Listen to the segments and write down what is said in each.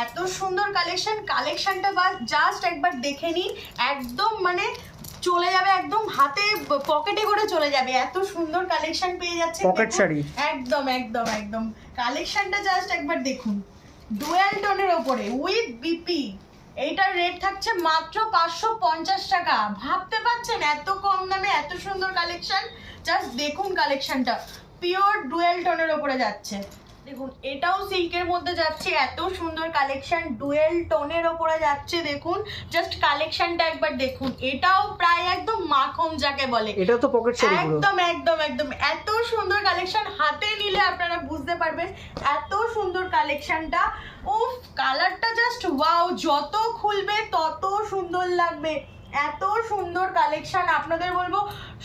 এত সুন্দর কালেকশনটা জাস্ট একবার দেখে নিন, একদম মানে চলে যাবে, একদম হাতে পকেটে করে চলে যাবে, এত সুন্দর কালেকশন পেয়ে যাচ্ছে পকেট শাড়ি একদম একদম একদম। কালেকশনটা জাস্ট একবার দেখুন, ডুয়াল টোনের ওপরে উইথ বিপি। এইটার রেট থাকছে মাত্র 550 টাকা। ভাবতে পারছেন এত কম দামে এত সুন্দর কালেকশন? জাস্ট দেখুন কালেকশনটা, পিওর ডুয়াল টোনের ওপরে যাচ্ছে। দেখুন এটাও সিল্কের মধ্যে যাচ্ছে, এত সুন্দর কালেকশন ডুয়েল টোনের ওপরে যাচ্ছে। দেখুন জাস্ট কালেকশনটা একবার দেখুন, এটাও প্রায় একদম মাখন যাকে বলে, এটা তো পকেট শাড়ি পুরো। একদম একদম একদম এত সুন্দর কালেকশন, হাতে নিলে আপনারা বুঝতে পারবেন এত সুন্দর কালেকশনটা। উফ, কালারটা জাস্ট ওয়াও, যত খুলবে তত সুন্দর লাগবে, এত সুন্দর কালেকশন। আপনাদের বলবো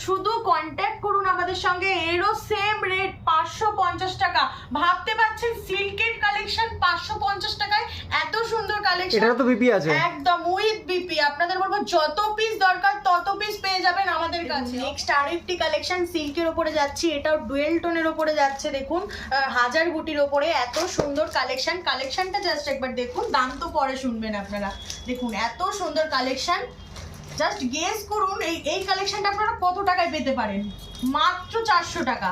শুধু কন্ট্যাক্ট করুন আমাদের সঙ্গে, এরও সেম রেট 550 টাকা। ভাবতে পারছেন সিল্কের কালেকশন 550 টাকায়, এত সুন্দর কালেকশন। এটা তো বিপি আছে একদম উইথ বিপি। আপনাদের বলবো যত পিস দরকার তত পিস পেয়ে যাবেন আমাদের কাছে। নেক্সট আরো একটি কালেকশন সিল্কের উপরে যাচ্ছি, এটাও ডুয়েল টোনের উপরে যাচ্ছে। দেখুন হাজার বুটির উপরে এত সুন্দর কালেকশনটা জাস্ট একবার দেখুন, দাম তো পরে শুনবেন আপনারা। দেখুন এত সুন্দর কালেকশন, জাস্ট গেস করুন এই কালেকশনটা আপনারা কত টাকায় পেতে পারেন? মাত্র 400 টাকা।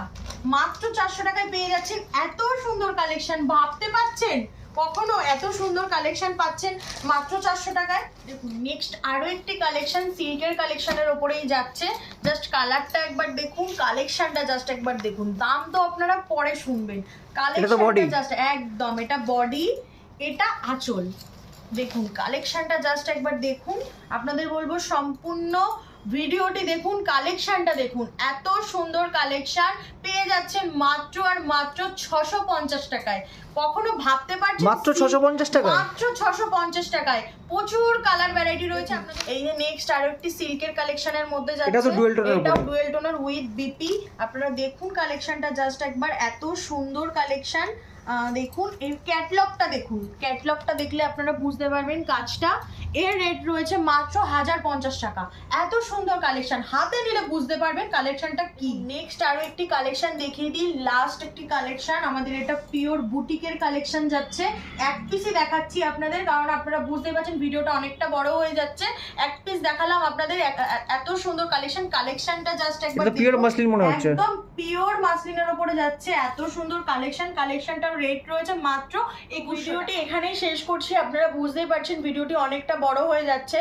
মাত্র 400 টাকায় পেয়ে যাচ্ছেন এত সুন্দর কালেকশন। ভাবতে পারছেন কখনো এত সুন্দর কালেকশন পাচ্ছেন মাত্র 400 টাকায়? দেখুন নেক্সট আরো একটি কালেকশন সিল্কের কালেকশনের উপরেই যাচ্ছে। জাস্ট কালারটা একবার দেখুন, কালেকশনটা জাস্ট একবার দেখুন, দাম তো আপনারা পরে শুনবেন। কালেকশনটা জাস্ট একদম, এটা বডি, এটা আঁচল। দেখুন কালেকশনটা জাস্ট একবার দেখুন, আপনাদের বলবো সম্পূর্ণ ভিডিওটি দেখুন, কালেকশনটা দেখুন, এত সুন্দর কালেকশন পেয়ে যাচ্ছেন মাত্র আর মাত্র 650 টাকায়। কখনো ভাবতে পারছেন মাত্র 650 টাকায়? মাত্র 650 টাকায়। প্রচুর কালার ভ্যারাইটি রয়েছে আপনাদের। এই যে নেক্সট আরো একটি সিল্কের কালেকশনের মধ্যে যাচ্ছে, এটা তো ডুয়াল টোনের উপরে, এটাও ডুয়াল টোনের উইথ বিপি। আপনারা দেখুন কালেকশনটা জাস্ট একবার, এত সুন্দর কালেকশন। দেখুন এর ক্যাটলগটা দেখুন, ক্যাটলগটা দেখলে আপনারা বুঝতে পারবেন কাজটা। এর রেট রয়েছে মাত্র 1050 টাকা। এত সুন্দর কালেকশন, হাতে নিলে বুঝতে পারবেন কালেকশনটা কি। নেক্সট আরো একটি কালেকশন দেখিয়ে দিই, লাস্ট একটি কালেকশন আমাদের, এটা পিওর বুটিকের কালেকশন যাচ্ছে। এক পিসই দেখাচ্ছি আপনাদের, কারণ আপনারা বুঝতে পারছেন ভিডিওটা অনেকটা বড় হয়ে যাচ্ছে। এক পিস দেখালাম আপনাদের, এত সুন্দর কালেকশনটা জাস্ট একবার এটা পিওর মাসলিন মনে হচ্ছে, একদম পিওর মাসলিনের উপরে যাচ্ছে। এত সুন্দর কালেকশনটার রেট রয়েছে মাত্র। এই ভিডিওটি এখানেই শেষ করছি, আপনারা বুঝতেই পারছেন ভিডিওটি অনেকটা বড় হয়ে যাচ্ছে।